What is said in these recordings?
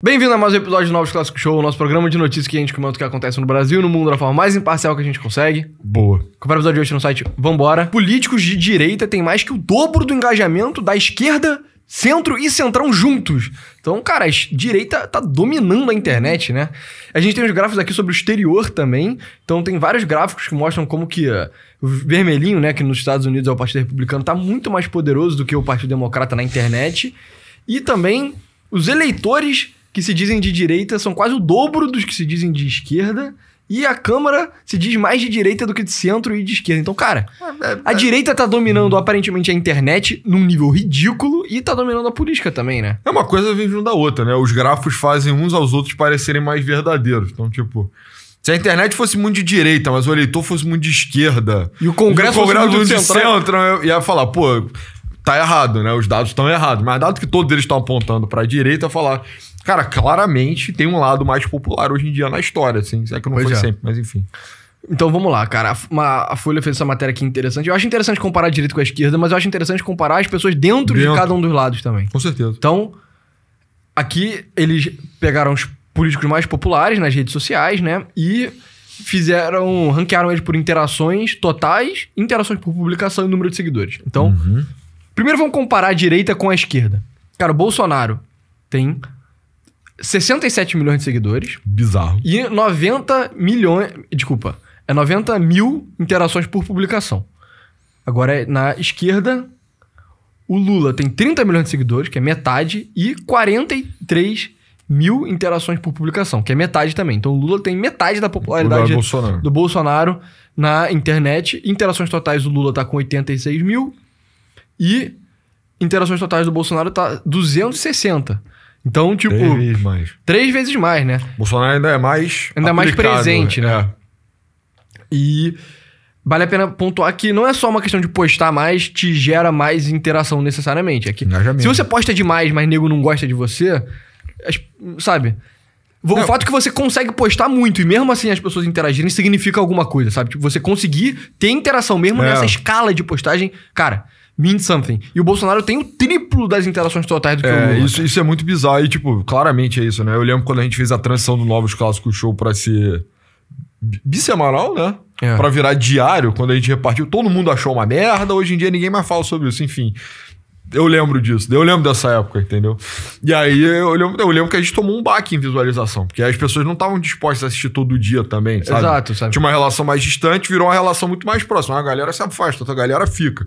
Bem-vindo a mais um episódio do Novos Clássicos Show, o nosso programa de notícias que a gente comenta o que acontece no Brasil e no mundo da forma mais imparcial que a gente consegue. Boa. Confere o episódio de hoje no site Vambora. Políticos de direita têm mais que o dobro do engajamento da esquerda, centro e centrão juntos. Então, cara, a direita tá dominando a internet, né? A gente tem uns gráficos aqui sobre o exterior também. Então, tem vários gráficos que mostram como que o vermelhinho, né, que nos Estados Unidos é o Partido Republicano, tá muito mais poderoso do que o Partido Democrata na internet. E também os eleitores que se dizem de direita são quase o dobro dos que se dizem de esquerda. E a Câmara se diz mais de direita do que de centro e de esquerda. Então, cara, a direita tá dominando aparentemente a internet num nível ridículo e tá dominando a política também, né? É uma coisa vindo da outra, né? Os gráficos fazem uns aos outros parecerem mais verdadeiros. Então, tipo, se a internet fosse muito de direita, mas o eleitor fosse muito de esquerda... E o Congresso fosse muito de central, centro, eu ia falar, pô, tá errado, né? Os dados estão errados. Mas dado que todos eles estão apontando pra direita, eu ia falar... Cara, claramente tem um lado mais popular hoje em dia na história, assim. É que não foi sempre, mas enfim. Então vamos lá, cara. A Folha fez essa matéria aqui interessante. Eu acho interessante comparar a direita com a esquerda, mas eu acho interessante comparar as pessoas dentro de cada um dos lados também. Com certeza. Então, aqui eles pegaram os políticos mais populares nas redes sociais, né? E ranquearam eles por interações totais, interações por publicação e número de seguidores. Então, primeiro vamos comparar a direita com a esquerda. Cara, o Bolsonaro tem 67 milhões de seguidores. Bizarro. E 90 milhões... Desculpa. 90 mil interações por publicação. Agora, na esquerda, o Lula tem 30 milhões de seguidores, que é metade, e 43 mil interações por publicação, que é metade também. Então, o Lula tem metade da popularidade do Bolsonaro na internet. Interações totais, o Lula tá com 86 mil. E interações totais do Bolsonaro tá 260. Então, tipo... 3 vezes mais. 3 vezes mais, né? Bolsonaro ainda é mais... Ainda mais presente, né? É. E vale a pena pontuar que não é só uma questão de postar mais, te gera mais interação necessariamente. É que, se você posta demais, mas nego não gosta de você, sabe? O fato que você consegue postar muito e mesmo assim as pessoas interagirem significa alguma coisa, sabe? Tipo, você conseguir ter interação mesmo nessa escala de postagem, cara... mean something. E o Bolsonaro tem o triplo das interações totais do que o Lula. Isso é muito bizarro. E, tipo, claramente é isso, né? Eu lembro quando a gente fez a transição do Novos Clássicos Show pra ser bissemanal, né? Pra virar diário, quando a gente repartiu. Todo mundo achou uma merda. Hoje em dia ninguém mais fala sobre isso. Enfim, eu lembro disso. Eu lembro dessa época, entendeu? E aí eu lembro que a gente tomou um baque em visualização. Porque as pessoas não estavam dispostas a assistir todo dia também, sabe? Exato, sabe? Tinha uma relação mais distante, virou uma relação muito mais próxima. A galera se afasta, outra galera fica.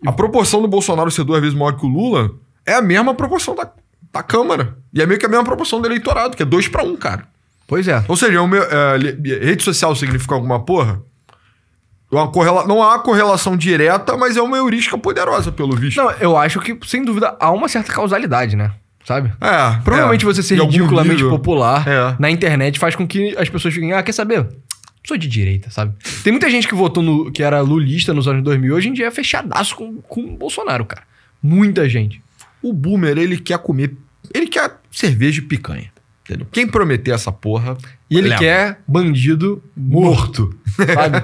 A proporção do Bolsonaro ser 2 vezes maior que o Lula é a mesma proporção da Câmara. E é meio que a mesma proporção do eleitorado, que é 2 para 1, cara. Pois é. Ou seja, rede social significa alguma porra? Não há correlação direta, mas é uma heurística poderosa, pelo visto. Não, eu acho que, sem dúvida, há uma certa causalidade, né? Sabe? Provavelmente você ser em algum ridiculamente nível popular na internet faz com que as pessoas fiquem... quer saber? Sou de direita, sabe? Tem muita gente que votou que era lulista nos anos 2000, hoje em dia é fechadaço com o Bolsonaro, cara. Muita gente. O boomer, ele quer cerveja e picanha. Entendeu? Quem prometer essa porra... E ele quer bandido morto, sabe?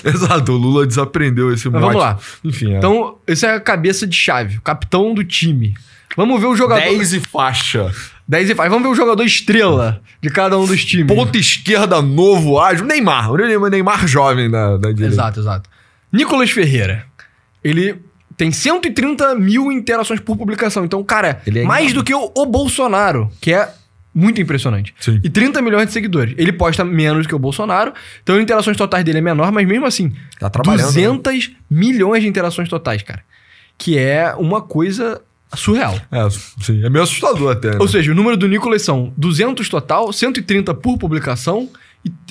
Exato, o Lula desaprendeu esse mote. Mas vamos lá. Enfim, Então, esse é a cabeça de chave, o capitão do time. Vamos ver o jogador... 10 e faixa. 10 e faixa. Vamos ver o jogador estrela de cada um dos times. Ponta esquerda, novo, ágil. Neymar. O Neymar jovem da direita. Exato. Nicolas Ferreira. Ele tem 130 mil interações por publicação. Então, cara, mais do que o Bolsonaro, que é muito impressionante. Sim. E 30 milhões de seguidores. Ele posta menos que o Bolsonaro. Então, as interações totais dele é menor, mas mesmo assim... Tá trabalhando. 200 milhões de interações totais, cara. Que é uma coisa... surreal. Sim. É meio assustador até, né? Ou seja, o número do Nicolas são 200 total, 130 por publicação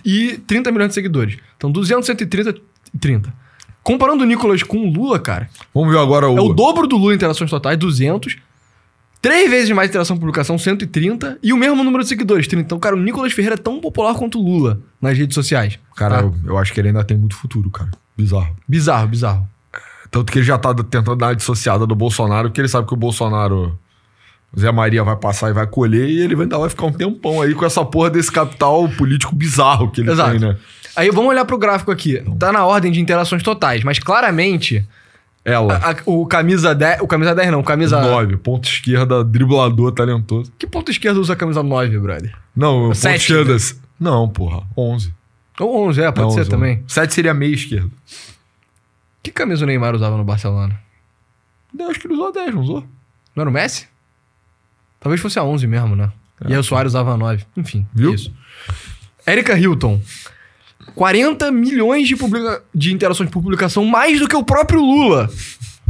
e 30 milhões de seguidores. Então, 200, 130 e 30. Comparando o Nicolas com o Lula, cara... Vamos ver agora é o dobro do Lula em interações totais, 200. 3 vezes mais interação por publicação, 130. E o mesmo número de seguidores, 30. Então, cara, o Nicolas Ferreira é tão popular quanto o Lula nas redes sociais. Cara, eu acho que ele ainda tem muito futuro, cara. Bizarro. Tanto que ele já tá tentando dar uma dissociada do Bolsonaro, porque ele sabe que o Bolsonaro, Zé Maria, vai passar e vai colher, e ele ainda vai ficar um tempão aí com essa porra desse capital político bizarro que ele tem, né? Aí vamos olhar pro gráfico aqui. Tá na ordem de interações totais, mas claramente Ela. O camisa 10... O camisa 10 não, o camisa... 9. Ponta esquerda, driblador, talentoso. Que ponta esquerda usa a camisa 9, brother? Não, ponta 7, esquerda... né? Não, porra. 11. Ou 11, pode ser 11, também. 7 seria meia esquerda. Que camisa o Neymar usava no Barcelona? Eu acho que ele usou a 10, não usou? Não era o Messi? Talvez fosse a 11 mesmo, né? E aí o Suárez usava a 9. Enfim, viu? Isso. Erika Hilton. 40 milhões de interações por publicação, mais do que o próprio Lula.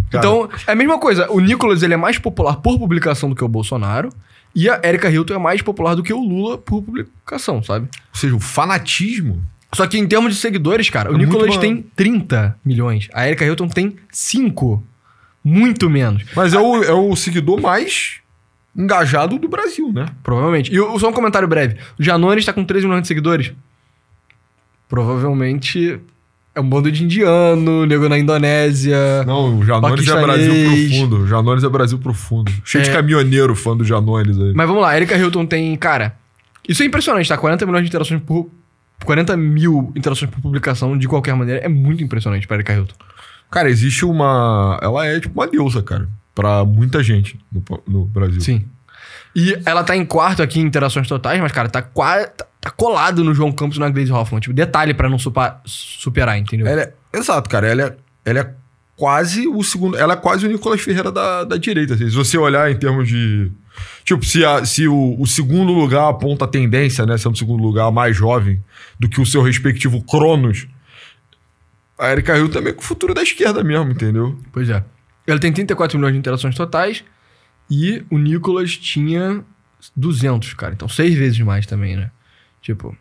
Cara. Então, é a mesma coisa. O Nicolas, ele é mais popular por publicação do que o Bolsonaro. E a Erika Hilton é mais popular do que o Lula por publicação, sabe? Ou seja, o fanatismo... Só que em termos de seguidores, cara, o Nicolas tem 30 milhões. A Erika Hilton tem 5. Muito menos. Mas é o seguidor mais engajado do Brasil, né? Provavelmente. E só um comentário breve. O Janones tá com 13 milhões de seguidores. Provavelmente é um bando de indiano, nego na Indonésia. Não, o Janones é Brasil profundo. O Janones é Brasil profundo. Cheio de caminhoneiro fã do Janones aí. Mas vamos lá, a Erika Hilton tem, cara... Isso é impressionante, tá? 40 milhões de interações por... 40 mil interações por publicação, de qualquer maneira, é muito impressionante pra Erika Hilton. Cara, existe uma... Ela é tipo uma deusa, cara. Pra muita gente no Brasil. Sim. E ela tá em quarto aqui em interações totais, mas, cara, tá colado no João Campos e na Gleisi Hoffmann. Tipo, detalhe pra não superar, entendeu? Exato, cara. Ela é quase o segundo... Ela é quase o Nicolas Ferreira da direita. Assim. Se você olhar em termos de... Tipo, se o segundo lugar aponta a tendência, né? Sendo o segundo lugar mais jovem do que o seu respectivo Cronos, a Erika Hilton também com o futuro da esquerda mesmo, entendeu? Pois é. Ela tem 34 milhões de interações totais e o Nicolas tinha 200, cara. Então 6 vezes mais também, né? Tipo...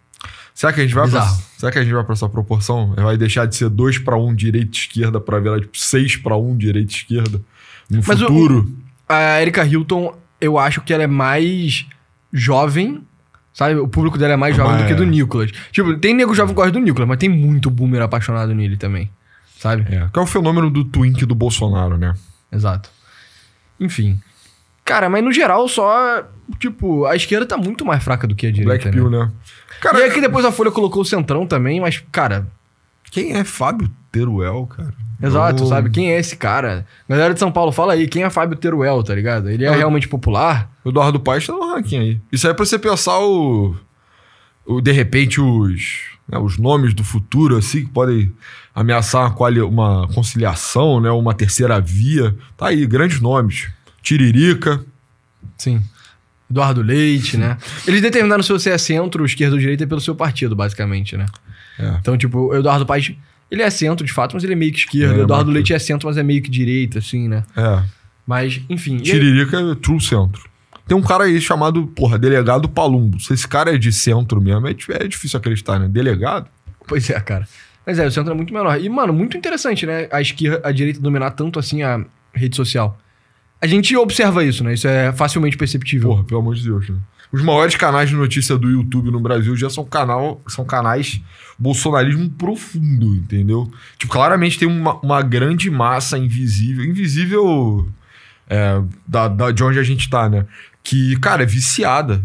Será que a gente vai pra essa proporção? Vai deixar de ser 2-1 direita e esquerda pra virar tipo 6-1 direita e esquerda no futuro? A Erika Hilton, eu acho que ela é mais jovem, sabe? O público dela é mais jovem do que do Nicolas. Tipo, tem nego jovem que gosta do Nicolas, mas tem muito boomer apaixonado nele também, sabe? Que é o fenômeno do twink do Bolsonaro, né? Exato. Enfim. Cara, mas no geral só... Tipo, a esquerda tá muito mais fraca do que a direita, Black Pill, né? Cara, e aqui depois a Folha colocou o Centrão também, mas, cara... Quem é Fábio Teruel, cara? Exato, sabe? Quem é esse cara? Galera de São Paulo, fala aí, quem é Fábio Teruel, tá ligado? Ele é realmente popular? O Eduardo Paes tá no ranking aí. Isso aí é pra você pensar de repente, os nomes do futuro, assim, que podem ameaçar uma conciliação, né? Uma terceira via. Tá aí, grandes nomes. Tiririca. Sim. Eduardo Leite, né? Eles determinaram se você é centro, esquerda ou direita pelo seu partido, basicamente, né? Então, tipo, o Eduardo Paes, ele é centro, de fato, mas ele é meio que esquerda. O Eduardo Leite é centro, mas é meio que direita, assim, né? Mas, enfim... Tiririca é true centro. Tem um cara aí chamado, delegado Palumbo. Se esse cara é de centro mesmo, é difícil acreditar, né? Delegado? Pois é, cara. Mas o centro é muito menor. E, mano, muito interessante, né? A direita dominar tanto, assim, a rede social. A gente observa isso, né? Isso é facilmente perceptível. Pelo amor de Deus, né? Os maiores canais de notícia do YouTube no Brasil já são canais bolsonarismo profundo, entendeu? Tipo, claramente tem uma grande massa invisível de onde a gente tá, né? Que, cara, é viciada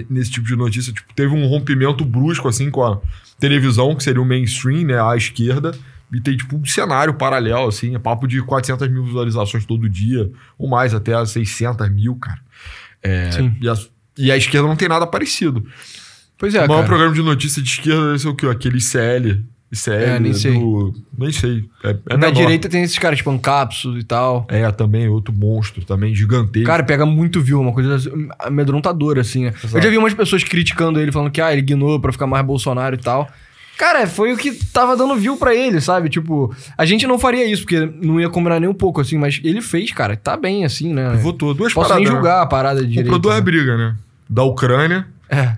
nesse tipo de notícia. Tipo, teve um rompimento brusco, assim, com a televisão, que seria o mainstream, né? À esquerda. E tem, tipo, um cenário paralelo, assim. É papo de 400 mil visualizações todo dia. Ou mais, até 600 mil, cara. Sim. E a esquerda não tem nada parecido. Pois é, o maior programa de notícia de esquerda deve ser o quê? Aquele ICL. Nem sei. Nem sei. Na direita tem esses caras, tipo, Ancapsos e tal. Também, outro monstro, também, gigantesco. Cara, pega muito view, uma coisa amedrontadora, assim, né? Eu já vi umas pessoas criticando ele, falando que, ele ignorou pra ficar mais Bolsonaro e tal. Cara, foi o que tava dando view pra ele, sabe? Tipo, a gente não faria isso, porque não ia combinar nem um pouco, assim, mas ele fez, cara. Tá bem, assim, né? Votou duas paradas. Posso nem julgar a parada de direita. Comprou duas brigas, né? Da Ucrânia,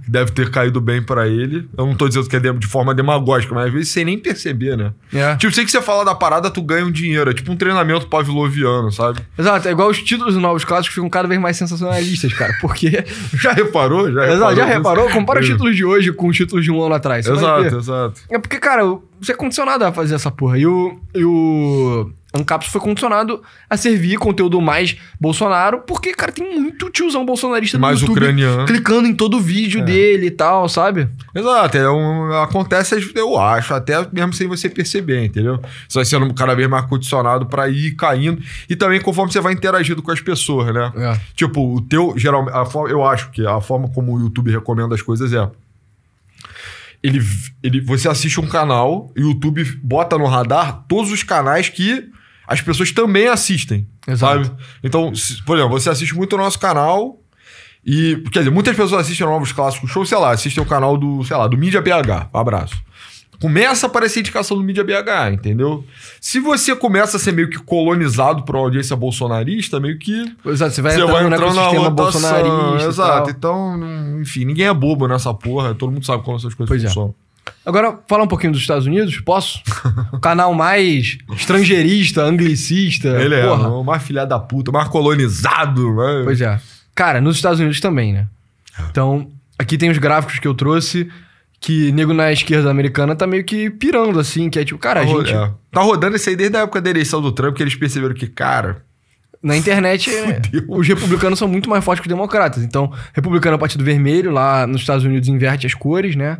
que deve ter caído bem pra ele. Eu não tô dizendo que é de forma demagógica, mas às vezes sem nem perceber, né? Tipo, sei que você fala da parada, tu ganha um dinheiro. É tipo um treinamento pavloviano, sabe? Exato, é igual os títulos dos novos clássicos ficam cada vez mais sensacionalistas, cara. Porque... Já reparou? Já reparou? Compara os títulos de hoje com os títulos de um ano atrás. Exato. É porque, cara, você é condicionado a fazer essa porra. E o Ancapsu foi condicionado a servir conteúdo mais Bolsonaro, porque, cara, tem muito tiozão bolsonarista no mais YouTube ucraniano, clicando em todo vídeo dele e tal, sabe? Exato, acontece, eu acho, até mesmo sem você perceber, entendeu? Você vai sendo cada vez mais condicionado pra ir caindo. E também conforme você vai interagindo com as pessoas, né? Tipo, o teu, geralmente, eu acho que a forma como o YouTube recomenda as coisas é... Você assiste um canal e o YouTube bota no radar todos os canais que as pessoas também assistem. Exato. Sabe? Então, por exemplo, você assiste muito o nosso canal e... Quer dizer, muitas pessoas assistem Novos Clássicos Show, sei lá, assistem o canal do Mídia BH. Abraço. Começa a aparecer indicação do Mídia BH, entendeu? Se você começa a ser meio que colonizado por uma audiência bolsonarista, meio que... Exato, você vai entrando no sistema bolsonarista. Exato, então, enfim, ninguém é bobo nessa porra, todo mundo sabe como essas coisas funcionam. Agora, falar um pouquinho dos Estados Unidos, posso? O canal mais estrangeirista, anglicista. Ele porra. O mais filha da puta, mais colonizado. Né? Pois é. Cara, nos Estados Unidos também, né? Então, aqui tem os gráficos que eu trouxe... Que nego na esquerda americana tá meio que pirando, assim, que é tipo, cara, a gente... Tá rodando isso aí desde a época da eleição do Trump, que eles perceberam que, cara... Na internet, os republicanos são muito mais fortes que os democratas. Então, republicano é o Partido Vermelho, lá nos Estados Unidos inverte as cores, né?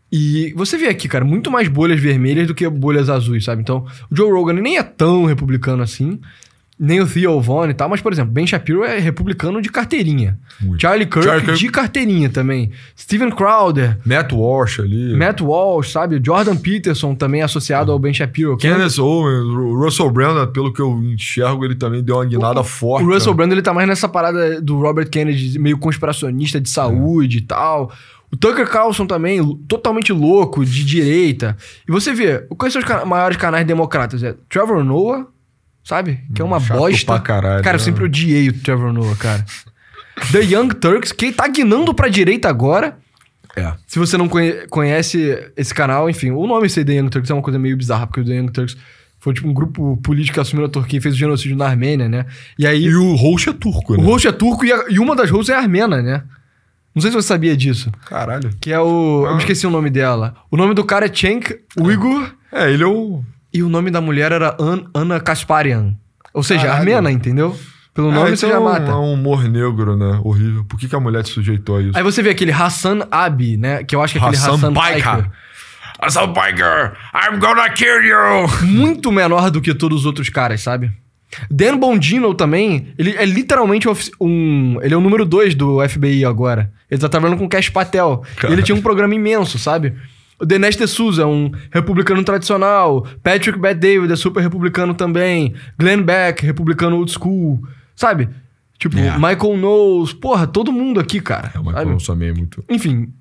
E você vê aqui, cara, muito mais bolhas vermelhas do que bolhas azuis, sabe? Então, o Joe Rogan nem é tão republicano assim... Nem o Theo Von e tal, mas, por exemplo, Ben Shapiro é republicano de carteirinha. Muito. Charlie Kirk de carteirinha também. Steven Crowder. Matt Walsh ali. Matt Walsh, sabe? Jordan Peterson também associado ao Ben Shapiro. Kenneth Owens, o Russell Brand, pelo que eu enxergo, ele também deu uma guinada forte. O Russell Brand, ele tá mais nessa parada do Robert Kennedy, meio conspiracionista de saúde e tal. O Tucker Carlson também, totalmente louco, de direita. E você vê, quais são os maiores canais democratas? É Trevor Noah, sabe? Que é uma bosta. Pra caralho, cara, eu sempre odiei o Trevor Noah, cara. The Young Turks, que tá guinando pra direita agora. Se você não conhece esse canal, enfim, o nome The Young Turks é uma coisa meio bizarra, porque o The Young Turks foi tipo um grupo político que assumiu a Turquia e fez o genocídio na Armênia, né? E o host é turco, né? O host é turco e uma das hosts é armena, né? Não sei se você sabia disso. Caralho. Que é o... Eu me esqueci o nome dela. O nome do cara é Cenk Uygur. Ele é o... E o nome da mulher era Ana Kasparian. Ou seja, armena, entendeu? Pelo nome você já mata. É um humor negro, né? Horrível. Por que a mulher te sujeitou a isso? Aí você vê aquele Hassan Abi, né? Que eu acho que é aquele Hassan Piker. Hassan Piker, I'm gonna kill you! Muito menor do que todos os outros caras, sabe? Dan Bongino também, ele é literalmente ele é o número 2 do FBI agora. Ele tá trabalhando com Cash Patel. E ele tinha um programa imenso, sabe? O Dinesh D'Souza é um republicano tradicional. Patrick Bet-David é super republicano também. Glenn Beck, republicano old school. Sabe? Tipo, Michael Knowles. Porra, todo mundo aqui, cara. O Michael Knowles também é muito... Enfim,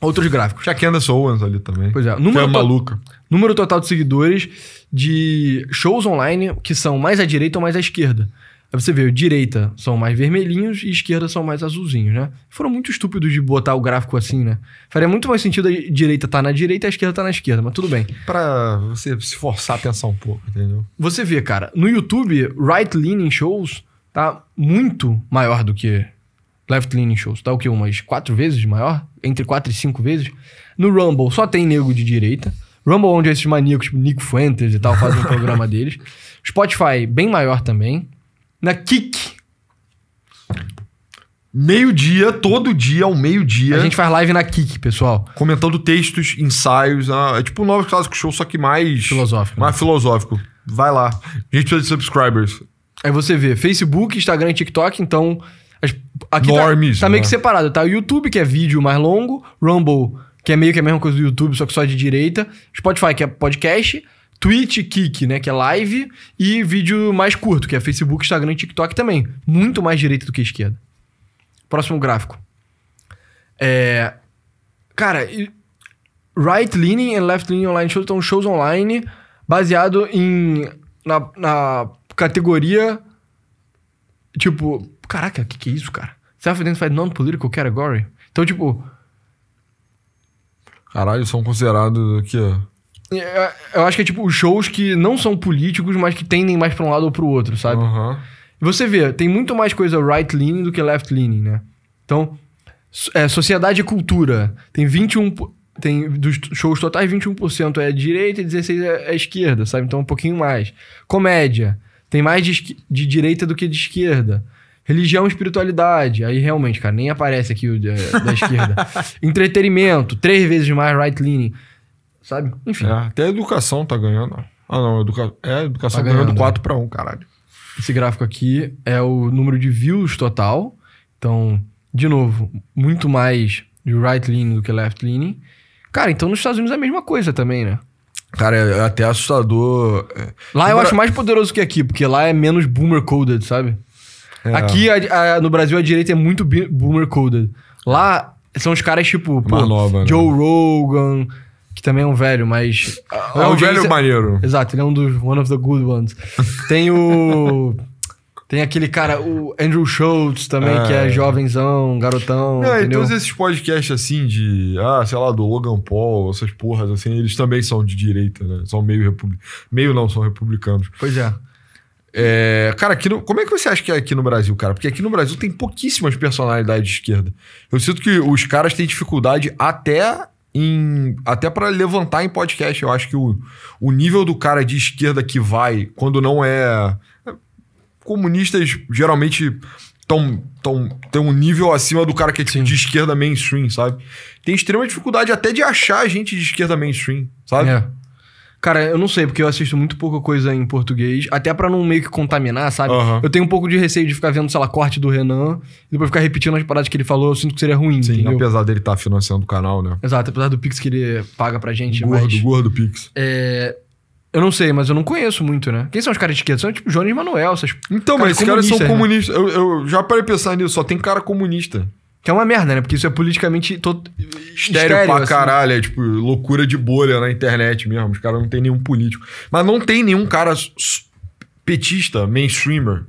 outros gráficos. Tinha Candace Owens ali também. Pois é. Maluca. Número total de seguidores de shows online que são mais à direita ou mais à esquerda. Aí você vê, direita são mais vermelhinhos e esquerda são mais azulzinhos, né? Foram muito estúpidos de botar o gráfico assim, né? Faria muito mais sentido a direita tá na direita e a esquerda tá na esquerda, mas tudo bem. Pra você se forçar a pensar um pouco, entendeu? Você vê, cara, no YouTube, right-leaning shows tá muito maior do que left-leaning shows. Tá o quê? Umas 4 vezes maior? Entre 4 e 5 vezes. No Rumble só tem nego de direita. Rumble onde esses maníacos, tipo Nick Fuentes e tal, fazem o programa deles. Spotify, bem maior também. Na Kik. Meio-dia, todo dia, ao meio-dia. A gente faz live na Kik, pessoal. Comentando textos, ensaios. É tipo um Novos Clássicos Show, só que mais... filosófico. Mais filosófico. Vai lá. A gente precisa de subscribers. Aí você vê Facebook, Instagram e TikTok, então... Aqui Normes, tá meio que separado, tá? O YouTube, que é vídeo mais longo. Rumble, que é meio que a mesma coisa do YouTube, só que só de direita. Spotify, que é podcast. Twitch, Kik, né? Que é live. E vídeo mais curto, que é Facebook, Instagram e TikTok também. Muito mais direita do que esquerda. Próximo gráfico. Cara, right-leaning e left-leaning online shows são shows online baseado na categoria... Tipo... Caraca, o que é isso, cara? Self-identified non-political category. Então, tipo... Caralho, são considerados aqui, ó... Eu acho que é tipo os shows que não são políticos, mas que tendem mais pra um lado ou pro outro, sabe? Uhum. Você vê, tem muito mais coisa right-leaning do que left-leaning, né? Então, sociedade e cultura tem 21 dos shows totais, 21% é direita e 16% é esquerda, sabe? Então um pouquinho mais. Comédia. Tem mais de direita do que de esquerda. Religião e espiritualidade. Aí realmente, cara, nem aparece aqui o da esquerda. Entretenimento. 3 vezes mais right-leaning. Sabe? Enfim. Até a educação tá ganhando. Ah, não. Educação tá ganhando 4-1, caralho. Esse gráfico aqui é o número de views total. Então, de novo, muito mais de right-leaning do que left-leaning. Cara, então nos Estados Unidos é a mesma coisa também, né? Cara, é até assustador. Lá eu acho mais poderoso que aqui, porque lá é menos boomer-coded, sabe? Aqui, no Brasil, a direita é muito boomer-coded. Lá, são os caras tipo... Mais nova, Joe Rogan, que também é um velho, mas... É um velho maneiro. Exato, ele é one of the good ones. Tem aquele cara, o Andrew Schultz também, que é jovenzão, garotão, entendeu? E todos esses podcasts assim de... sei lá, do Logan Paul, essas porras assim, eles também são de direita, né? São são republicanos. Pois é. Cara, como é que você acha que é aqui no Brasil, cara? Porque aqui no Brasil tem pouquíssimas personalidades de esquerda. Eu sinto que os caras têm dificuldade até para levantar em podcast. Eu acho que o nível do cara de esquerda que vai, quando não é... Comunistas geralmente tem um nível acima do cara que é tipo, de esquerda mainstream, sabe? Tem extrema dificuldade até de achar gente de esquerda mainstream, sabe? Cara, eu não sei, porque eu assisto muito pouca coisa em português, até pra não meio que contaminar, sabe? Eu tenho um pouco de receio de ficar vendo, sei lá, corte do Renan, e depois ficar repetindo as paradas que ele falou, eu sinto que seria ruim, sim, entendeu? Apesar dele estar financiando o canal, né? Exato, apesar do Pix que ele paga pra gente. Gordo Pix. Eu não sei, mas eu não conheço muito, né? Quem são os caras de esquerda? São tipo Jones Manuel, essas... Então, mas esses caras são comunistas. Eu já parei pensar nisso, só tem cara comunista. Que é uma merda, né? Porque isso é politicamente estéreo pra caralho. É tipo loucura de bolha na internet mesmo. Os caras não tem nenhum político. Mas não tem nenhum cara petista, mainstreamer.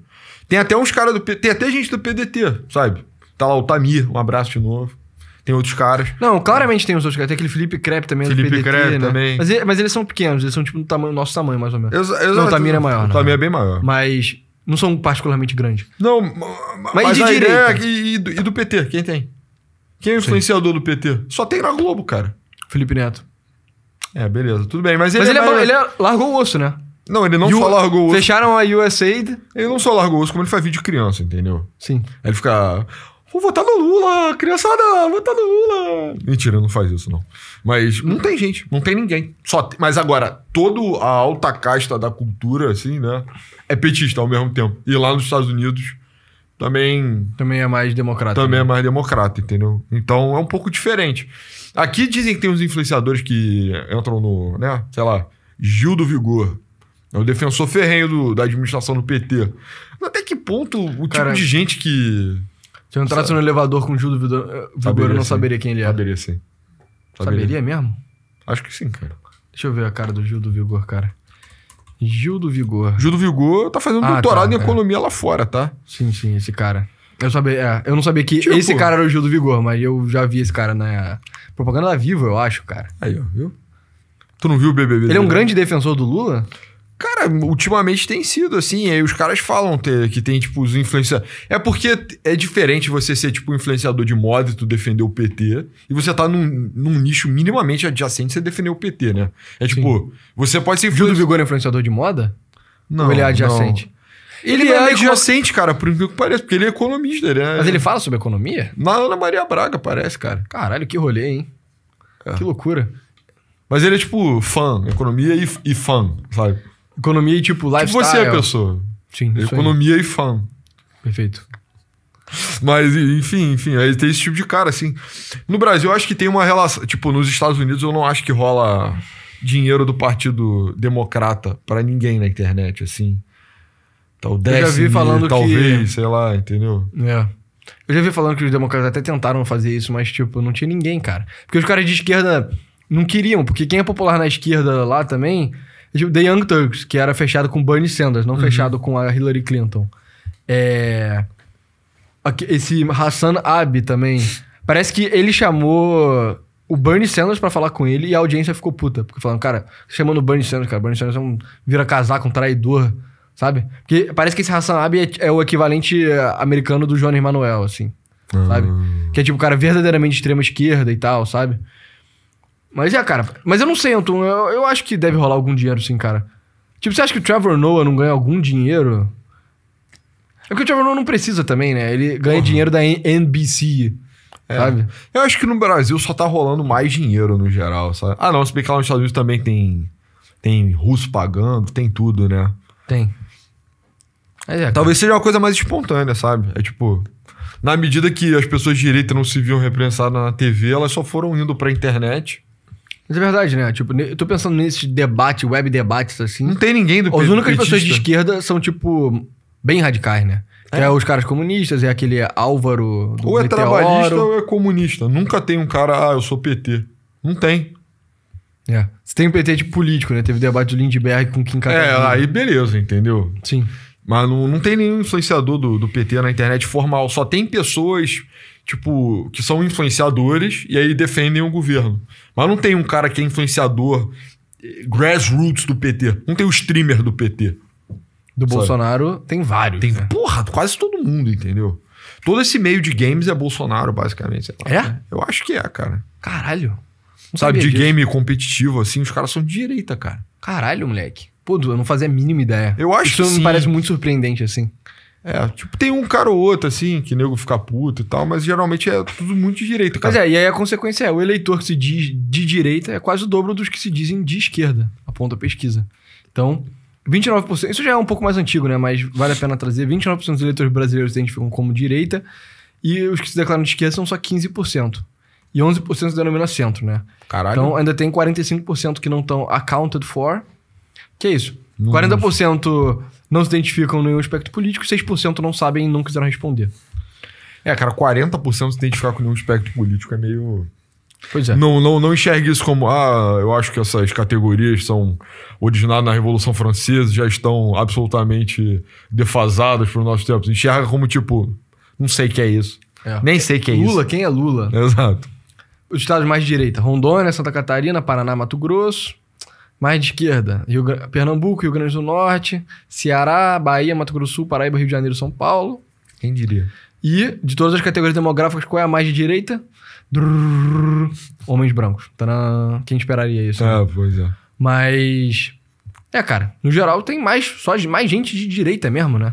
Tem até uns caras do... Tem até gente do PDT, sabe? Tá lá o Tamir, um abraço de novo. Tem outros caras. Não, claramente tem os outros caras. Tem aquele Felipe Crepe também do PDT, Crepe né? também. Mas eles são pequenos. Eles são tipo do nosso tamanho, mais ou menos. Exato. Não, o Tamir é maior. O Tamir é bem maior. Mas não são particularmente grandes. Não, mas de direita. E do PT, quem tem? Quem é o influenciador do PT? Só tem na Globo, cara. Felipe Neto. Beleza. Tudo bem. Mas ele largou o osso, né? Não, ele não só largou o osso. Fecharam a USAID. Ele não só largou o osso, como ele faz vídeo criança, entendeu? Sim. Aí ele fica... Vou votar no Lula, criançada, votar no Lula. Mentira, não faz isso, não. Mas não tem gente, não tem ninguém. Mas agora, toda a alta casta da cultura, assim, né? É petista ao mesmo tempo. E lá nos Estados Unidos também é mais democrata. Também é mais democrata, entendeu? Então é um pouco diferente. Aqui dizem que tem uns influenciadores que entram no, né? Sei lá, Gil do Vigor. É o defensor ferrenho da administração do PT. Até que ponto o tipo de gente que... Se eu entrasse no elevador com o Gil do Vigor, eu não saberia quem ele é. Saberia sim. Saberia mesmo? Acho que sim, cara. Deixa eu ver a cara do Gil do Vigor, cara. Gil do Vigor. Gil do Vigor tá fazendo doutorado em economia lá fora, tá? Sim, esse cara. Eu não sabia que esse cara era o Gil do Vigor, mas eu já vi esse cara na propaganda da Vivo, eu acho, cara. Aí, ó, viu? Tu não viu o BBB? Ele é um grande defensor do Lula? Cara, ultimamente tem sido, assim. Aí os caras falam que tem, tipo, os influenciadores. É porque é diferente você ser, tipo, um influenciador de moda e tu defender o PT. E você tá num nicho minimamente adjacente e você defender o PT, né? É tipo, você pode ser... Gil do Vigor é influenciador de moda? Não. Ou ele é adjacente? Não. Ele é adjacente, cara, por incrível que pareça. Porque ele é economista, Mas ele fala sobre economia? Na Ana Maria Braga, parece, cara. Caralho, que rolê, hein? Que loucura. Mas ele é, tipo, fã. Economia e fã, sabe? Economia e, tipo, lifestyle. Tipo você é a pessoa. Sim, economia e fã. Perfeito. Mas, enfim, aí tem esse tipo de cara, assim. No Brasil, eu acho que tem uma relação... Tipo, nos Estados Unidos, eu não acho que rola dinheiro do Partido Democrata pra ninguém na internet, assim. Tal eu já vi falando talvez, sei lá, entendeu? Eu já vi falando que os democratas até tentaram fazer isso, mas, tipo, não tinha ninguém, cara. Porque os caras de esquerda não queriam, porque quem é popular na esquerda lá também... Tipo, The Young Turks, que era fechado com Bernie Sanders, não fechado com a Hillary Clinton. Esse Hassan Abi também. Parece que ele chamou o Bernie Sanders pra falar com ele e a audiência ficou puta. Porque falando, cara, chamando o Bernie Sanders, cara, Bernie Sanders é vira-casaco, um traidor, sabe? Porque parece que esse Hassan Abi é o equivalente americano do Jones Manuel, assim, sabe? Que é tipo, cara, verdadeiramente extrema esquerda e tal, sabe? Mas cara. Mas eu não sei, Anton. Eu acho que deve rolar algum dinheiro sim, cara. Tipo, você acha que o Trevor Noah não ganha algum dinheiro? É porque o Trevor Noah não precisa também, né? Ele ganha dinheiro da NBC, sabe? Eu acho que no Brasil só tá rolando mais dinheiro no geral, sabe? Ah, não, se bem que lá nos Estados Unidos também tem russo pagando, tem tudo, né? Tem. Talvez seja uma coisa mais espontânea, sabe? É tipo... Na medida que as pessoas de direita não se viam representadas na TV, elas só foram indo pra internet. Mas é verdade, né? Tipo, eu tô pensando nesse debate, web debates, assim. Não tem ninguém do As únicas pessoas de esquerda são, tipo, bem radicais, né? Que é os caras comunistas, é aquele Álvaro do ou é Meteoro. trabalhista ou é comunista. Nunca tem um cara, eu sou PT. Não tem. Você tem um PT tipo político, né? Teve debate do Lindbergh com Kim Kataguiri. Aí beleza, entendeu? Sim. Mas não tem nenhum influenciador do PT na internet formal. Só tem pessoas, tipo, que são influenciadores e aí defendem o governo. Mas não tem um cara que é influenciador grassroots do PT. Não tem o streamer do PT. Do Bolsonaro tem vários. Tem, porra, quase todo mundo, entendeu? Todo esse meio de games é Bolsonaro, basicamente. Eu acho que é, cara. Caralho. Sabe, de game competitivo, assim, os caras são de direita, cara. Caralho, moleque. Pô, eu não fazia a mínima ideia. Eu acho que isso me parece muito surpreendente, assim. Tipo, tem um cara ou outro, assim, que nego fica puto e tal, mas geralmente é tudo muito de direita, cara. Mas e aí a consequência o eleitor que se diz de direita é quase o dobro dos que se dizem de esquerda, aponta a pesquisa. Então, 29%, isso já é um pouco mais antigo, né, mas vale a pena trazer, 29% dos eleitores brasileiros se identificam como direita, e os que se declaram de esquerda são só 15%. E 11% se denomina centro, né? Caralho. Então, ainda tem 45% que não estão accounted for. Que é isso? 40% não se identificam em nenhum aspecto político, 6% não sabem e não quiseram responder. Cara, 40% se identificar com nenhum aspecto político é meio... Pois é. Não enxergue isso como, eu acho que essas categorias são originadas na Revolução Francesa, já estão absolutamente defasadas para os nossos tempos. Enxerga como, tipo, não sei o que é isso. Nem sei o que é isso. Lula, quem é Lula? Exato. Os estados mais de direita, Rondônia, Santa Catarina, Paraná, Mato Grosso. Mais de esquerda, Pernambuco, Rio Grande do Norte, Ceará, Bahia, Mato Grosso do Sul, Paraíba, Rio de Janeiro, São Paulo. Quem diria? E, de todas as categorias demográficas, qual é a mais de direita? Homens brancos. Tadã. Quem esperaria isso? Né? Pois é. Mas... cara, no geral tem mais gente de direita mesmo, né?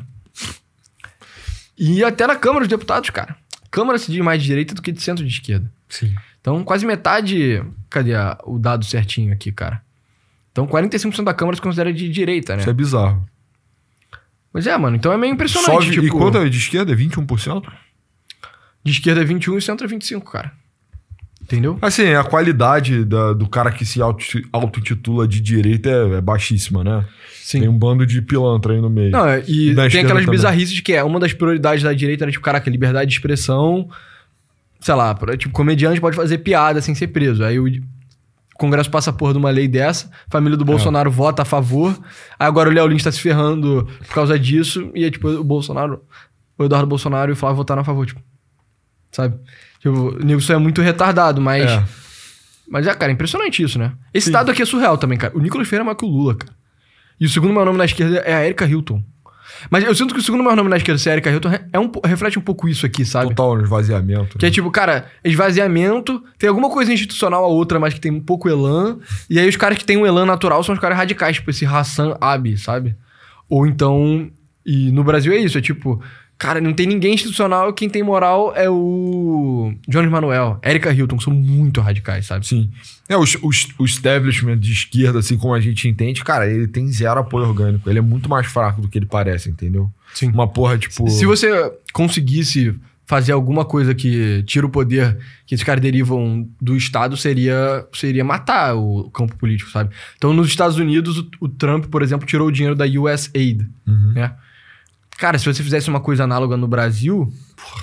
E até na Câmara dos Deputados, cara. Câmara se diz mais de direita do que de centro de esquerda. Sim. Então, quase metade... Cadê o dado certinho aqui, cara? Então, 45% da Câmara se considera de direita, né? Isso é bizarro. Mas mano, então é meio impressionante. E quanto é de esquerda? É 21%? De esquerda é 21% e centro é 25%, cara. Entendeu? Assim, a qualidade do cara que se auto-intitula de direita é baixíssima, né? Sim. Tem um bando de pilantra aí no meio. Não, e tem aquelas bizarrices de que uma das prioridades da direita era, tipo, caraca, liberdade de expressão. Sei lá, tipo, comediante pode fazer piada sem ser preso. Aí o Congresso passa a porra de uma lei dessa, a família do Bolsonaro vota a favor, aí agora o Léo Lins tá se ferrando por causa disso, e é tipo, o Eduardo Bolsonaro e o Flávio votaram a favor, tipo, sabe? Tipo, isso é muito retardado, mas... Mas cara, é impressionante isso, né? Esse dado aqui é surreal também, cara. O Nicolas Ferreira é maior que o Lula, cara. E o segundo maior nome na esquerda é a Erika Hilton. Mas eu sinto que o segundo maior nome na esquerda ser a Erika Hilton reflete um pouco isso aqui, sabe? Total esvaziamento. Que é tipo, cara, esvaziamento, tem alguma coisa institucional a outra, mas que tem um pouco elan. E aí os caras que tem um elan natural são os caras radicais, tipo esse Hassan Abi, sabe? Ou então... E no Brasil é isso, é tipo... Cara, não tem ninguém institucional, quem tem moral é o Jones Manuel, Erika Hilton, que são muito radicais, sabe? Sim. O establishment de esquerda, assim como a gente entende, cara, ele tem zero apoio orgânico. Ele é muito mais fraco do que ele parece, entendeu? Sim. Uma porra, tipo... Se você conseguisse fazer alguma coisa que tira o poder que esses caras derivam do Estado, seria matar o campo político, sabe? Então, nos Estados Unidos, o Trump, por exemplo, tirou o dinheiro da USAID, né? Cara, se você fizesse uma coisa análoga no Brasil,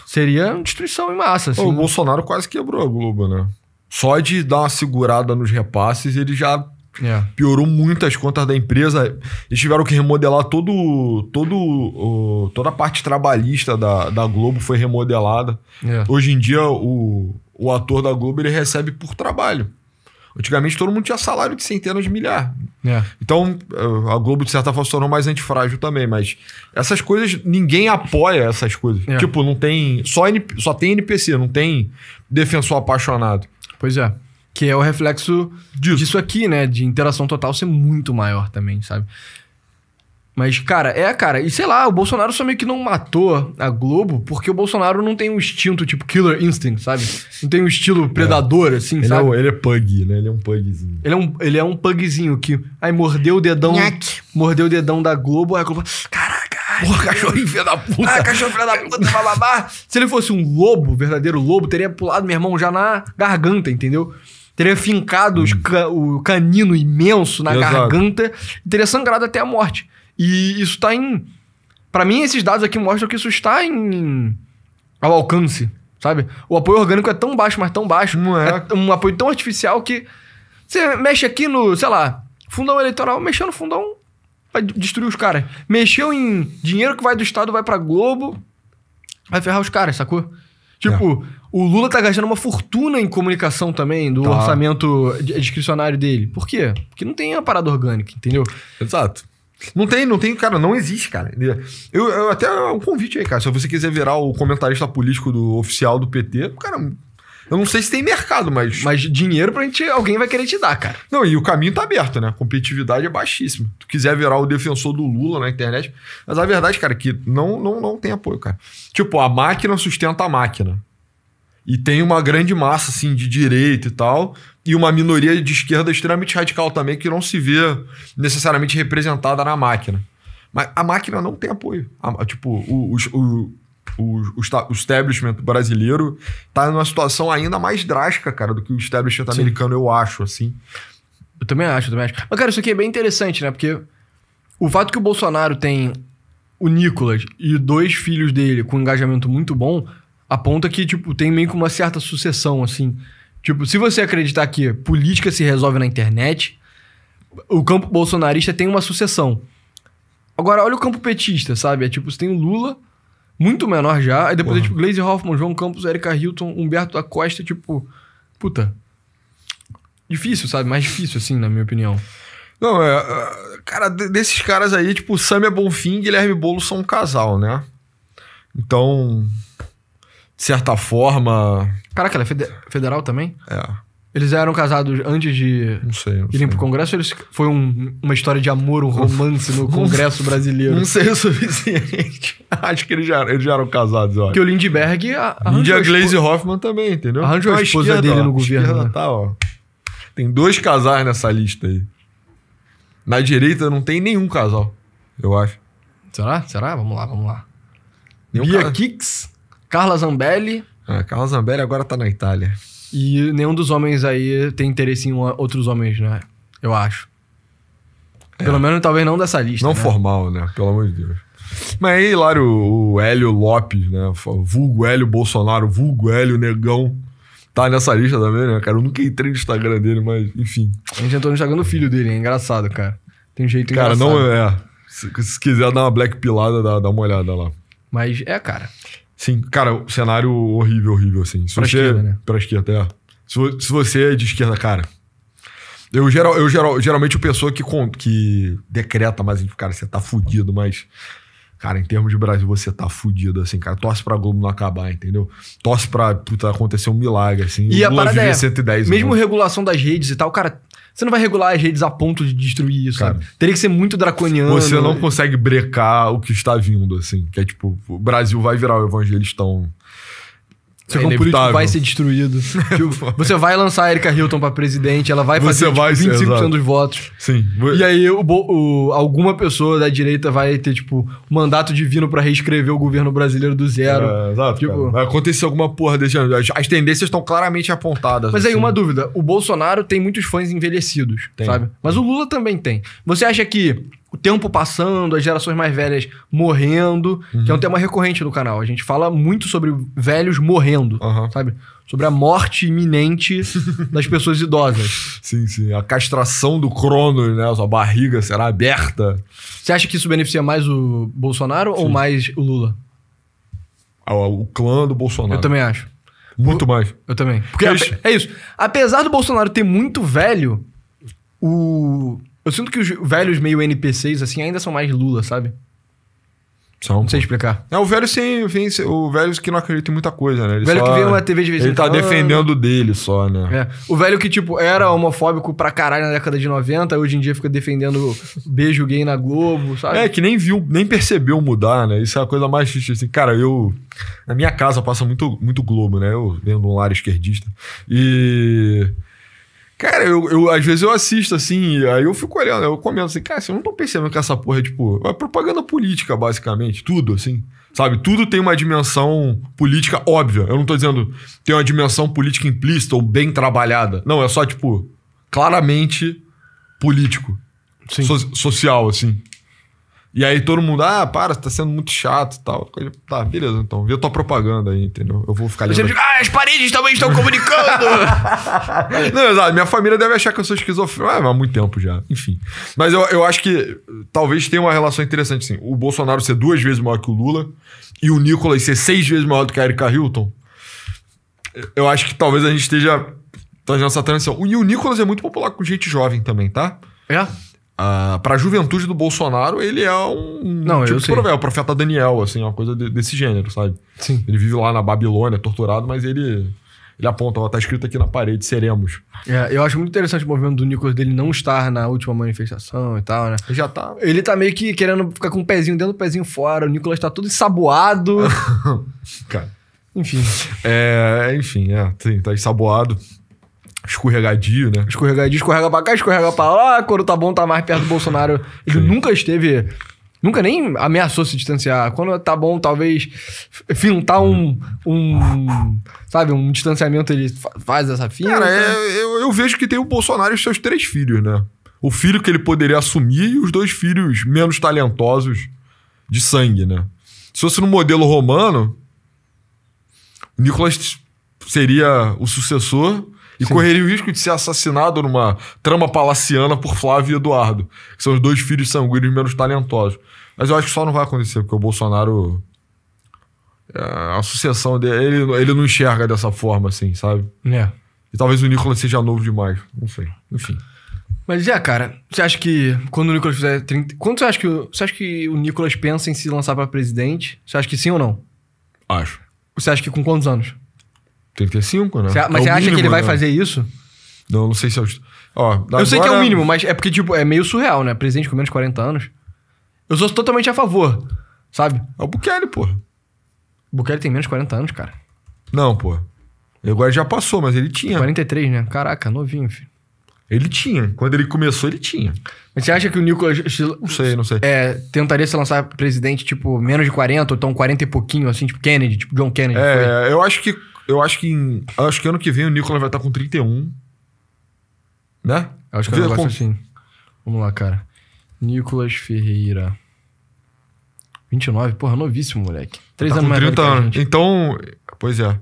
seria destruição em massa. Assim, o Bolsonaro quase quebrou a Globo, né? Só de dar uma segurada nos repasses, ele já piorou muito as contas da empresa. Eles tiveram que remodelar toda a parte trabalhista da Globo foi remodelada. Hoje em dia, o ator da Globo, ele recebe por trabalho. Antigamente, todo mundo tinha salário de centenas de milhares. Então, a Globo, de certa forma, se tornou mais antifrágil também. Mas essas coisas, ninguém apoia essas coisas. Tipo, não tem... Só tem NPC, não tem defensor apaixonado. Pois é. Que é o reflexo disso aqui, né? De interação total ser muito maior também, sabe? Mas, cara, e sei lá, o Bolsonaro só meio que não matou a Globo porque o Bolsonaro não tem um instinto tipo Killer Instinct, sabe? Não tem um estilo predador, assim, ele sabe? Ele é pug, né? Ele é um pugzinho. Ele é um pugzinho que aí mordeu o dedão da Globo, aí a Globo... Caraca! Porra, cachorrinho filho da puta! Ah, cachorro filho da puta, bababá! Se ele fosse um lobo, verdadeiro lobo, teria pulado, meu irmão, já na garganta, entendeu? Teria fincado o canino imenso na garganta e teria sangrado até a morte. E isso tá em... Pra mim, esses dados aqui mostram que isso está ao alcance, sabe? O apoio orgânico é tão baixo, mas tão baixo. Não é. É um apoio tão artificial que... Você mexe aqui no, sei lá, fundão eleitoral, mexeu no fundão, vai destruir os caras. Mexeu em dinheiro que vai do Estado, vai pra Globo, vai ferrar os caras, sacou? Tipo, o Lula tá gastando uma fortuna em comunicação também, do orçamento discricionário dele. Por quê? Porque não tem uma parada orgânica, entendeu? Exato. Não tem, cara, não existe, cara. Eu até um convite aí, cara. Se você quiser virar o comentarista político oficial do PT, cara, eu não sei se tem mercado, mas... Mas dinheiro alguém vai querer te dar, cara. Não, e o caminho tá aberto, né? A competitividade é baixíssima. Se tu quiser virar o defensor do Lula na internet... Mas a verdade, cara, é que não tem apoio, cara. Tipo, a máquina sustenta a máquina. E tem uma grande massa, assim, de direita e tal... E uma minoria de esquerda extremamente radical também, que não se vê necessariamente representada na máquina. Mas a máquina não tem apoio. Tipo, o establishment brasileiro tá numa situação ainda mais drástica, cara, do que o establishment americano, eu acho, assim. Eu também acho. Mas, cara, isso aqui é bem interessante, né? Porque o fato que o Bolsonaro tem o Nicolas e 2 filhos dele com um engajamento muito bom, aponta que, tipo, tem meio que uma certa sucessão, assim... Tipo, se você acreditar que política se resolve na internet, o campo bolsonarista tem uma sucessão. Agora, olha o campo petista, sabe? É tipo, você tem o Lula, muito menor já, aí depois é tipo Gleisi Hoffmann, João Campos, Érica Hilton, Humberto da Costa, tipo... Puta. Difícil, sabe? Mais difícil, assim, na minha opinião. Não, cara, desses caras aí, tipo, Samia Bonfim e Guilherme Boulos são um casal, né? Então, de certa forma... Caraca, ela é federal também? É. Eles eram casados antes de irem pro Congresso? Eles foi uma história de amor, um romance no Congresso brasileiro? Não sei o suficiente. Acho que eles já eram casados, ó. Porque o Lindbergh arranjou a Gleisi Hoffmann também, entendeu? Arranjou a esposa dele no governo. Né? Tá, ó. Tem 2 casais nessa lista aí. Na direita não tem nenhum casal, eu acho. Será? Vamos lá. Bia Kicis, Carla Zambelli... Carla Zambelli agora tá na Itália. E nenhum dos homens aí tem interesse em outros homens, né? Eu acho. Pelo menos, talvez não dessa lista, não formal, né? Pelo amor de Deus. Mas aí, Hilário, o Hélio Lopes, né? Vulgo Hélio Bolsonaro, vulgo Hélio Negão. Tá nessa lista também, né, cara? Eu nunca entrei no Instagram dele, mas enfim. A gente entrou no Instagram do filho dele, é engraçado, cara. Tem um jeito engraçado. Cara, não é. Se quiser dar uma black pilada, dá uma olhada lá. Mas cara... Sim, cara, o cenário horrível, assim. Se pra você, esquerda, né? Pra esquerda, é. Se você é de esquerda, cara... Eu geralmente o pessoa que decreta, mas, cara, você tá fudido, mas... Cara, em termos de Brasil, você tá fudido, assim, cara. Torce pra Globo não acabar, entendeu? Torce pra acontecer um milagre, assim. E a parada é, 110 mesmo anos. Regulação das redes e tal, cara... Você não vai regular as redes a ponto de destruir isso, cara, sabe? Teria que ser muito draconiano. Você não consegue brecar o que está vindo, assim. Que é tipo, o Brasil vai virar o evangelistão. Seu campo político vai ser destruído. Você vai lançar a Érica Hilton pra presidente, ela vai fazer 25% dos votos. Sim. E aí alguma pessoa da direita vai ter, tipo, mandato divino pra reescrever o governo brasileiro do zero. Exato. Tipo, vai acontecer alguma porra desse ano. As tendências estão claramente apontadas. Mas aí, uma dúvida. O Bolsonaro tem muitos fãs envelhecidos, sabe? Mas o Lula também tem. Você acha que o tempo passando, as gerações mais velhas morrendo, que é um tema recorrente no canal. A gente fala muito sobre velhos morrendo, sabe? Sobre a morte iminente das pessoas idosas. Sim. A castração do Cronos, né? A sua barriga será aberta. Você acha que isso beneficia mais o Bolsonaro ou mais o Lula? O clã do Bolsonaro. Eu também acho. Muito mais. Eu também. Porque é isso. Apesar do Bolsonaro ter muito velho, eu sinto que os velhos meio NPCs, assim, ainda são mais Lula, sabe? Não sei explicar. É o velho o velho que não acredita em muita coisa, né? O velho que vê uma TV de vez em quando. Ele tá defendendo dele só, né? É. O velho que, tipo, era homofóbico pra caralho na década de 90, hoje em dia fica defendendo beijo gay na Globo, sabe? É, que nem percebeu mudar, né? Isso é a coisa mais triste, assim. Cara, na minha casa passa muito Globo, né? Eu venho de um lar esquerdista. E... Cara, eu às vezes eu assisto, assim, aí eu fico olhando, eu comento assim, cara, eu não tô percebendo que essa porra é, tipo, é propaganda política, basicamente, tudo, assim, sabe? Tudo tem uma dimensão política óbvia. Eu não tô dizendo tem uma dimensão política implícita ou bem trabalhada. Não, é só, tipo, claramente político. Sim. Social, assim. E aí todo mundo, para, tá sendo muito chato e tal. Tá, beleza, então. Vê tua propaganda aí, entendeu? Eu vou ficar lendo. As paredes também estão comunicando! Não, exato. Minha família deve achar que eu sou esquizofrênico. Há muito tempo já. Enfim. Mas eu acho que talvez tenha uma relação interessante, assim. O Bolsonaro ser 2 vezes maior que o Lula e o Nicolas ser 6 vezes maior do que a Erika Hilton. Eu acho que talvez a gente esteja fazendo essa transição. E o Nicolas é muito popular com gente jovem também, tá? É? Pra juventude do Bolsonaro, ele é o profeta Daniel, assim, uma coisa desse gênero, sabe? Sim. Ele vive lá na Babilônia, torturado, mas ele aponta, tá escrito aqui na parede, seremos. Eu acho muito interessante o movimento do Nicolas dele não estar na última manifestação e tal, né? Já tá. Ele tá meio que querendo ficar com o pezinho dentro do pezinho fora, o Nicolas tá todo ensaboado. Cara. Enfim. Sim, tá ensaboado. Escorregadio, né? Escorrega pra cá, escorrega pra lá. Quando tá bom, tá mais perto do Bolsonaro. Ele nunca nem ameaçou se distanciar. Quando tá bom, talvez fintar um distanciamento, ele faz essa finta. Cara, eu vejo que tem o Bolsonaro e os seus 3 filhos, né? O filho que ele poderia assumir e os 2 filhos menos talentosos de sangue, né? Se fosse no modelo romano, o Nicolas seria o sucessor... E correria o risco de ser assassinado numa trama palaciana por Flávio e Eduardo, que são os 2 filhos sanguíneos menos talentosos. Mas eu acho que só não vai acontecer, porque o Bolsonaro... A sucessão dele, ele não enxerga dessa forma, assim, sabe? É. E talvez o Nicolas seja novo demais. Não sei. Enfim. Mas cara, você acha que quando o Nicolas fizer 30... Quando você acha que o Nicolas pensa em se lançar pra presidente? Você acha que sim ou não? Acho. Você acha que com quantos anos? 35, né? Mas você acha que ele vai fazer isso? Não sei se eu... Eu sei que é o mínimo, mas é porque, tipo, é meio surreal, né? Presidente com menos de 40 anos. Eu sou totalmente a favor, sabe? É o Bukele, pô. O Bukele tem menos de 40 anos, cara. Não, pô. Agora já passou, mas ele tinha. 43, né? Caraca, novinho, filho. Ele tinha. Quando ele começou, ele tinha. Mas você acha que o Nicolas... Não sei. Tentaria se lançar presidente, tipo, menos de 40, ou então 40 e pouquinho, assim, tipo Kennedy, tipo John Kennedy? Eu acho que ano que vem o Nicolas vai estar com 31. Né? Eu acho que é um negócio assim. Vamos lá, cara. Nicolas Ferreira. 29, porra, novíssimo, moleque. 3 anos mais velho que a gente. Então, pois é.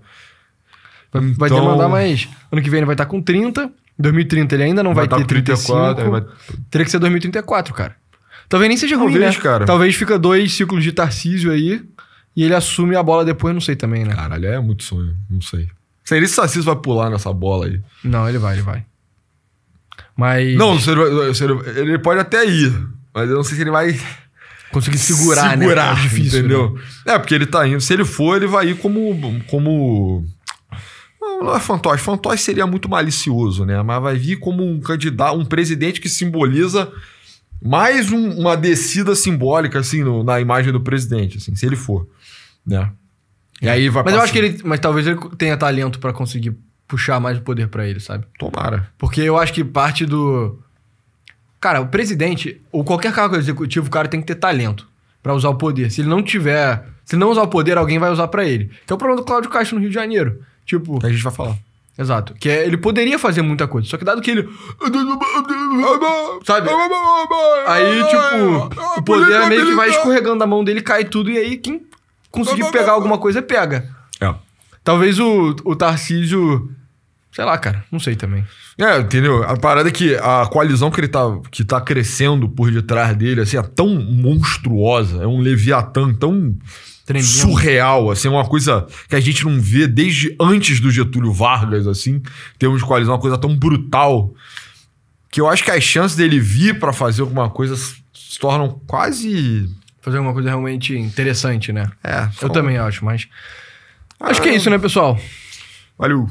Vai demandar mais. Ano que vem ele vai estar com 30. Em 2030 ele ainda não vai ter 34. Teria que ser 2034, cara. Talvez nem seja ruim, né? Cara. Talvez fica 2 ciclos de Tarcísio aí e ele assume a bola depois, não sei também, né? Caralho, é muito sonho. Não sei. Seria se o Tarcísio vai pular nessa bola aí. Não, ele vai. Mas... Não, ele pode até ir. Mas eu não sei se ele vai... conseguir segurar, né? É difícil, entendeu? Né? Porque ele tá indo. Se ele for, ele vai ir como... Não é fantoche. Fantoche seria muito malicioso, né? Mas vai vir como um candidato, um presidente que simboliza mais uma descida simbólica, assim, na imagem do presidente, assim, se ele for, né? E aí vai Mas eu acho que ele... Mas talvez ele tenha talento pra conseguir puxar mais o poder pra ele, sabe? Tomara. Porque eu acho que parte do... Cara, o presidente, ou qualquer cargo executivo, o cara tem que ter talento pra usar o poder. Se ele não tiver... Se ele não usar o poder, alguém vai usar pra ele. Que é o problema do Cláudio Castro no Rio de Janeiro. Tipo... Que a gente vai falar. Exato. Que ele poderia fazer muita coisa. Só que dado que ele... Sabe? Aí, tipo... O poder meio que vai escorregando da mão dele, cai tudo. E aí, quem conseguir pegar alguma coisa, pega. É. Talvez o Tarcísio... Sei lá, cara. Não sei também. Entendeu? A parada é que a coalizão que tá crescendo por detrás dele, assim, é tão monstruosa. É um Leviatã tão... tremendo. Surreal, assim, uma coisa que a gente não vê desde antes do Getúlio Vargas, assim, em termos de coalizão, uma coisa tão brutal, que eu acho que as chances dele vir pra fazer alguma coisa se tornam quase Fazer alguma coisa realmente interessante, né? Só... Eu também acho, mas... Acho que é isso, né, pessoal? Valeu.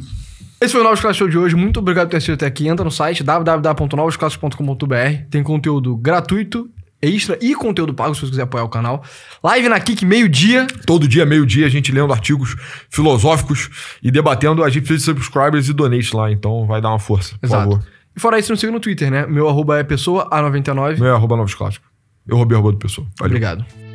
Esse foi o Novos Clássicos Show de hoje. Muito obrigado por ter assistido até aqui. Entra no site www.novosclassicos.com.br. Tem conteúdo gratuito, extra e conteúdo pago se você quiser apoiar o canal. Live na Kik, meio-dia. Todo dia, meio-dia, a gente lendo artigos filosóficos e debatendo. A gente precisa de subscribers e donates lá, então vai dar uma força, por favor. E fora isso, não siga no Twitter, né? Meu arroba é pessoa A99. Meu é arroba Novos Clássicos. Eu roubei a arroba do pessoal. Valeu. Obrigado.